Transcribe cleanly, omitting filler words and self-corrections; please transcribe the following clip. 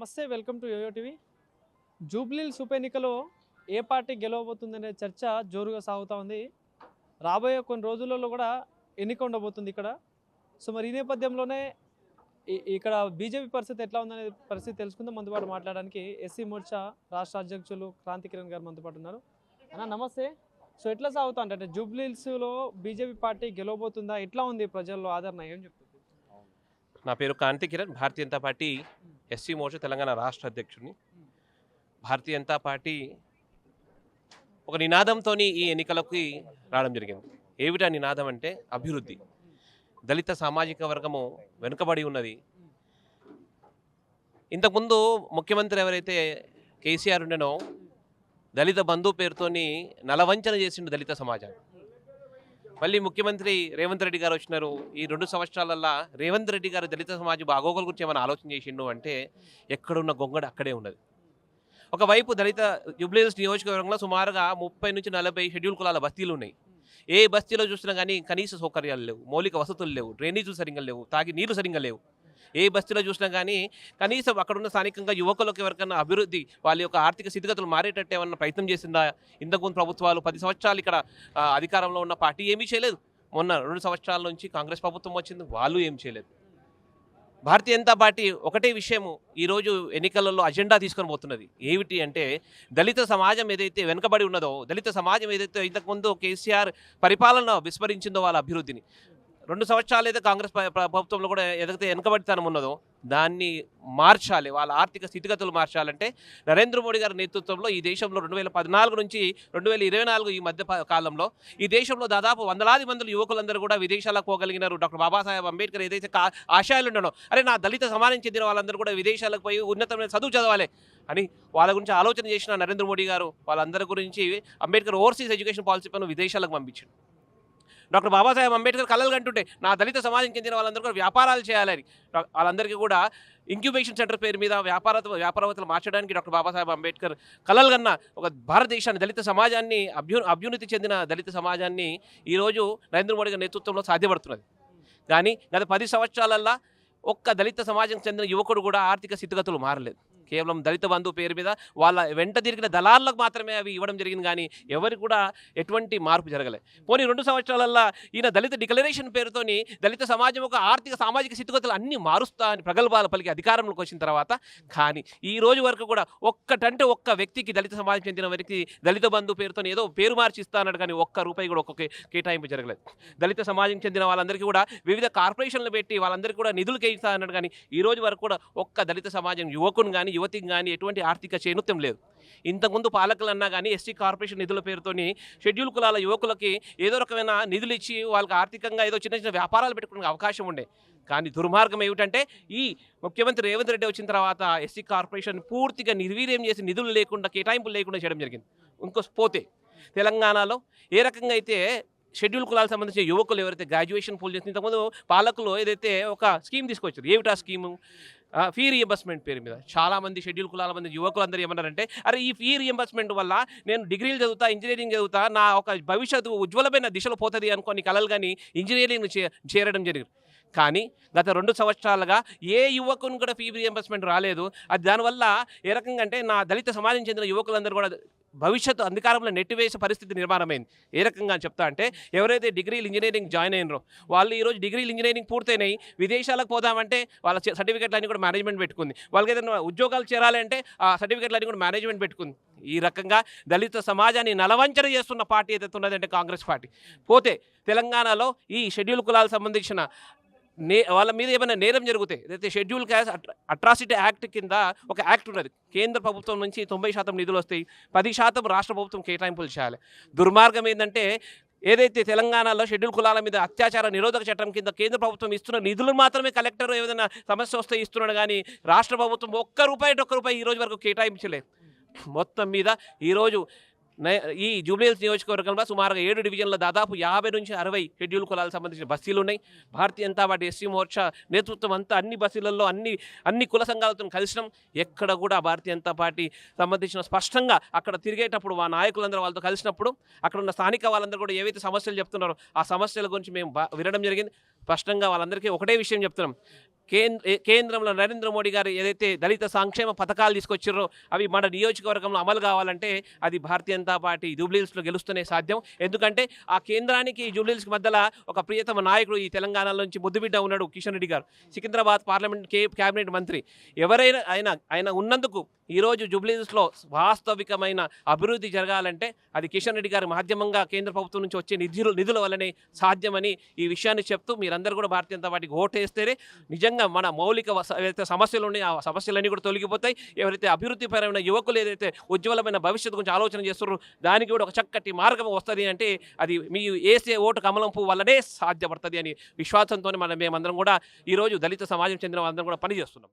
నమస్తే, welcome to Yoyo TV. Jubilee Hills ఉప ఎన్నికలో ఏ పార్టీ గెలవబోతుందనే చర్చ జోరుగా సాగుతూ ఉంది. రాబోయే కొన్ని రోజులలో కూడా ఎన్నిక ఉండబోతుంది ఇక్కడ. సో మరి ఈ నేపథ్యంలోనే ఇక్కడ బీజేపీ పరిస్థితి ఎట్లా ఉందనే పరిస్థితి తెలుసుకుందాం. మనతో పాటు మాట్లాడడానికి ఎస్సీ మోర్చా రాష్ట్ర అధ్యక్షులు క్రాంతి కిరణ్ గారు మనతో పాటు ఉన్నారు. అన్న నమస్తే. సో ఎట్లా సాగుతా అంటే జూబ్లీహిల్స్లో బీజేపీ పార్టీ గెలవబోతుందా, ఎట్లా ఉంది ప్రజల్లో ఆదరణ, ఏం చెప్తుంది? నా పేరు క్రాంతి కిరణ్, భారతీయ జనతా పార్టీ ఎస్సీ మోర్చా తెలంగాణ రాష్ట్ర అధ్యక్షుడిని. భారతీయ జనతా పార్టీ ఒక నినాదంతో ఈ ఎన్నికలకి రావడం జరిగింది. ఏమిటా నినాదం అంటే అభివృద్ధి. దళిత సామాజిక వర్గము వెనుకబడి ఉన్నది. ఇంతకుముందు ముఖ్యమంత్రి ఎవరైతే కేసీఆర్ ఉండేనో దళిత బంధు పేరుతోని నలవంచన చేసిండు దళిత సమాజాన్ని. మళ్ళీ ముఖ్యమంత్రి రేవంత్ రెడ్డి గారు వచ్చినారు. ఈ 2 సంవత్సరాలల్లో రేవంత్ రెడ్డి గారు దళిత సమాజం బాగోగుల గురించి ఏమైనా ఆలోచన చేసిండు అంటే ఎక్కడున్న గొంగడ అక్కడే ఉన్నది. ఒకవైపు దళిత జూబ్లీహిల్స్ నియోజకవర్గంలో సుమారుగా 30 నుంచి 40 షెడ్యూల్ కులాల బస్తీలు ఉన్నాయి. ఏ బస్తీలో చూసినా కానీ కనీస సౌకర్యాలు లేవు, మౌలిక వసతులు లేవు, డ్రైనేజీలు సరిగ్గా లేవు, తాగి నీళ్లు సరిగ్గా లేవు. ఏ బస్తీలో చూసినా కానీ కనీసం అక్కడున్న స్థానికంగా యువకులకు ఎవరికైనా అభివృద్ధి, వాళ్ళ యొక్క ఆర్థిక స్థితిగతులు మారేటట్టు ఏమన్నా ప్రయత్నం చేసిందా? ఇంతకుముందు ప్రభుత్వాలు 10 సంవత్సరాలు ఇక్కడ అధికారంలో ఉన్న పార్టీ ఏమీ చేయలేదు. మొన్న 2 సంవత్సరాల నుంచి కాంగ్రెస్ ప్రభుత్వం వచ్చింది, వాళ్ళు ఏం చేయలేదు. భారతీయ జనతా పార్టీ ఒకటే విషయము ఈరోజు ఎన్నికలలో అజెండా తీసుకొని పోతున్నది. ఏమిటి అంటే దళిత సమాజం ఏదైతే వెనుకబడి ఉన్నదో, దళిత సమాజం ఏదైతే ఇంతకుముందు కేసీఆర్ పరిపాలన విస్మరించిందో వాళ్ళ అభివృద్ధిని, 2 సంవత్సరాలు అయితే కాంగ్రెస్ ప్రభుత్వంలో కూడా ఏదైతే వెనుకబడితనం ఉన్నదో దాన్ని మార్చాలి. వాళ్ళ ఆర్థిక స్థితిగతులు మార్చాలంటే నరేంద్ర మోడీ గారి నేతృత్వంలో ఈ దేశంలో 2014 నుంచి 2024 ఈ మధ్య కాలంలో ఈ దేశంలో దాదాపు వందలాది మంది యువకులందరూ కూడా విదేశాలకు పోగలిగినారు. డాక్టర్ బాబాసాహెబ్ అంబేద్కర్ ఏదైతే ఆశయాలు ఉండనో, అరే నా దళిత సమాజం చెందిన వాళ్ళందరూ కూడా విదేశాలకు పోయి ఉన్నతమైన చదువు చదవాలి అని వాళ్ళ గురించి ఆలోచన చేసిన నరేంద్ర మోడీ గారు వాళ్ళందరి గురించి అంబేద్కర్ ఓవర్సీస్ ఎడ్యుకేషన్ పాలసీ పైన విదేశాలకు పంపించారు. డాక్టర్ బాబాసాహెబ్ అంబేద్కర్ కలలు కంటుంటే నా దళిత సమాజం చెందిన వాళ్ళందరూ కూడా వ్యాపారాలు చేయాలని, వాళ్ళందరికీ కూడా ఇంక్యుబేషన్ సెంటర్ పేరు మీద వ్యాపారవేత్తలు మార్చడానికి డాక్టర్ బాబాసాహెబ్ అంబేద్కర్ కలలు కన్నా ఒక భారతదేశాన్ని, దళిత సమాజాన్ని, అభ్యున్నతి చెందిన దళిత సమాజాన్ని ఈరోజు నరేంద్ర మోడీ గారి నేతృత్వంలో సాధ్యపడుతున్నది. కానీ గత 10 సంవత్సరాలల్లో ఒక్క దళిత సమాజం చెందిన యువకుడు కూడా ఆర్థిక స్థితిగతులు మారలేదు. కేవలం దళిత బంధు పేరు మీద వాళ్ళ వెంట తిరిగిన దళాలకు మాత్రమే అవి ఇవ్వడం జరిగింది, కానీ ఎవరికి కూడా ఎటువంటి మార్పు జరగలేదు. పోనీ 2 సంవత్సరాలల్లో ఈయన దళిత డిక్లరేషన్ పేరుతోని దళిత సమాజం ఒక ఆర్థిక సామాజిక స్థితిగతులు అన్నీ మారుస్తా అని ప్రగల్భాలు పలికి అధికారంలోకి వచ్చిన తర్వాత కానీ ఈ రోజు వరకు కూడా ఒక్క వ్యక్తికి, దళిత సమాజం చెందిన వ్యక్తి దళిత బంధు పేరుతో ఏదో పేరు మార్చి ఇస్తా అన్నాడు, కానీ ఒక్క రూపాయి కూడా ఒక్కొక్క కేటాయింపు జరగలేదు. దళిత సమాజం చెందిన వాళ్ళందరికీ కూడా వివిధ కార్పొరేషన్లు పెట్టి వాళ్ళందరికీ కూడా నిధులు కేయిస్తా అన్నాడు, కానీ ఈ రోజు వరకు కూడా ఒక్క దళిత సమాజం యువకుని కానీ యువతికి కానీ ఎటువంటి ఆర్థిక చేనుత్యం లేదు. ఇంతకుముందు పాలకులన్నా కానీ ఎస్సీ కార్పొరేషన్ నిధుల పేరుతోని షెడ్యూల్ కులాల యువకులకి ఏదో రకమైన నిధులు ఇచ్చి వాళ్ళకి ఆర్థికంగా ఏదో చిన్న చిన్న వ్యాపారాలు పెట్టుకునే అవకాశం ఉండే. కానీ దుర్మార్గం ఏమిటంటే ఈ ముఖ్యమంత్రి రేవంత్ రెడ్డి వచ్చిన తర్వాత ఎస్సీ కార్పొరేషన్ పూర్తిగా నిర్వీర్యం చేసి నిధులు లేకుండా, కేటాయింపులు లేకుండా చేయడం జరిగింది. పోతే తెలంగాణలో ఏ రకంగా అయితే షెడ్యూల్ కులాలకు సంబంధించిన యువకులు ఎవరైతే గ్రాడ్యుయేషన్ పూల్ చేసిన, ఇంతకుముందు పాలకులు ఏదైతే ఒక స్కీమ్ తీసుకొచ్చారు, ఏమిటా స్కీము? ఫీ రీఎంబర్స్మెంట్ పేరు మీద చాలామంది షెడ్యూల్ కులాల మంది యువకులందరూ ఏమన్నారంటే, అరే ఈ ఫీ రీఎంబర్స్మెంట్ వల్ల నేను డిగ్రీలు చదువుతా, ఇంజనీరింగ్ చదువుతా, నా ఒక భవిష్యత్తు ఉజ్వలమైన దిశలో పోతుంది అనుకోని కలలు కానీ ఇంజనీరింగ్ చేరడం జరిగింది. కానీ గత 2 సంవత్సరాలుగా ఏ యువకుని కూడా ఫీ రీఎంబర్స్మెంట్ రాలేదు. అది దానివల్ల ఏ రకంగా అంటే నా దళిత సమాజం చెందిన యువకులందరూ కూడా భవిష్యత్తు అంధకారంలో నెట్టివేసే పరిస్థితి నిర్మాణమైంది. ఏ రకంగా అని చెప్తా అంటే ఎవరైతే డిగ్రీలు ఇంజనీరింగ్ జాయిన్ అయినరో వాళ్ళు ఈరోజు డిగ్రీలు ఇంజనీరింగ్ పూర్తయినాయి, విదేశాలకు పోదామంటే వాళ్ళ సర్టిఫికెట్లు అన్నీ కూడా మేనేజ్మెంట్ పెట్టుకుంది. వాళ్ళకి ఏదైనా ఉద్యోగాలు చేరాలంటే ఆ సర్టిఫికెట్లు అన్నీ కూడా మేనేజ్మెంట్ పెట్టుకుంది. ఈ రకంగా దళిత సమాజాన్ని నలవంచన చేస్తున్న పార్టీ ఏదైతే ఉన్నదంటే కాంగ్రెస్ పార్టీ. పోతే తెలంగాణలో ఈ షెడ్యూల్ కులాలకు సంబంధించిన వాళ్ళ మీద ఏమైనా నేరం జరిగితే ఏదైతే షెడ్యూల్ క్యాస్ట్ అట్రాసిటీ యాక్ట్ కింద ఒక యాక్ట్ ఉన్నది. కేంద్ర ప్రభుత్వం నుంచి 90% నిధులు వస్తాయి, 10% రాష్ట్ర ప్రభుత్వం కేటాయింపులు చేయాలి. దుర్మార్గం ఏంటంటే ఏదైతే తెలంగాణలో షెడ్యూల్ కులాల మీద అత్యాచార నిరోధక చట్టం కింద కేంద్ర ప్రభుత్వం ఇస్తున్న నిధులు మాత్రమే కలెక్టర్ ఏదైనా సమస్య వస్తే ఇస్తున్నాడు, కానీ రాష్ట్ర ప్రభుత్వం ఒక్క రూపాయి ఈ రోజు వరకు కేటాయించలేదు. మొత్తం మీద ఈరోజు ఈ జూబ్లీహిల్స్ నియోజకవర్గంలో సుమారుగా 7 డివిజన్ల దాదాపు 50 నుంచి 60 షెడ్యూల్ కులాలకు సంబంధించిన బస్తీలు ఉన్నాయి. భారతీయ జనతా పార్టీ ఎస్సీ మోర్చా నేతృత్వం అంతా అన్ని బస్తీలలో అన్ని కుల సంఘాలతో కలిసినాం. ఎక్కడ కూడా భారతీయ జనతా పార్టీ సంబంధించిన స్పష్టంగా అక్కడ తిరిగేటప్పుడు మా నాయకులందరూ వాళ్ళతో కలిసినప్పుడు అక్కడ ఉన్న స్థానిక వాళ్ళందరూ కూడా ఏవైతే సమస్యలు చెప్తున్నారో ఆ సమస్యల గురించి మేము వినడం జరిగింది. స్పష్టంగా వాళ్ళందరికీ ఒకటే విషయం చెప్తున్నాం. కేంద్రంలో నరేంద్ర మోడీ గారు ఏదైతే దళిత సంక్షేమ పథకాలు తీసుకొచ్చారో అవి మన నియోజకవర్గంలో అమలు కావాలంటే అది భారతీయ జనతా పార్టీ జూబ్లీహిల్స్లో గెలుస్తూనే సాధ్యం. ఎందుకంటే ఆ కేంద్రానికి జూబ్లీహిల్స్కి మధ్యలో ఒక ప్రియతమ నాయకుడు ఈ తెలంగాణలో నుంచి ముద్దుబిడ్డ ఉన్నాడు కిషన్ రెడ్డి గారు, సికింద్రాబాద్ పార్లమెంట్ క్యాబినెట్ మంత్రి. ఎవరైనా ఆయన ఉన్నందుకు ఈరోజు జూబ్లీహిల్స్లో వాస్తవికమైన అభివృద్ధి జరగాలంటే అది కిషన్ రెడ్డి గారి మాధ్యమంగా కేంద్ర ప్రభుత్వం నుంచి వచ్చే నిధుల వల్లనే సాధ్యమని ఈ విషయాన్ని చెప్తూ మీరందరూ కూడా భారతీయ జనతా పార్టీకి ఓటేస్తేనే నిజంగా మన మౌలిక ఏదైతే సమస్యలు ఉన్నాయో ఆ సమస్యలన్నీ కూడా తొలగిపోతాయి. ఎవరైతే అభివృద్ధిపరమైన యువకులు ఏదైతే ఉజ్వలమైన భవిష్యత్తు గురించి ఆలోచన చేస్తున్నారో దానికి కూడా ఒక చక్కటి మార్గం వస్తుంది అంటే అది మీ వేసే ఓటు కమలం పువ్వు వల్లనే సాధ్యపడుతుంది అని విశ్వాసంతో మేమందరం కూడా ఈరోజు దళిత సమాజం చెందిన అందరం కూడా పనిచేస్తున్నాం.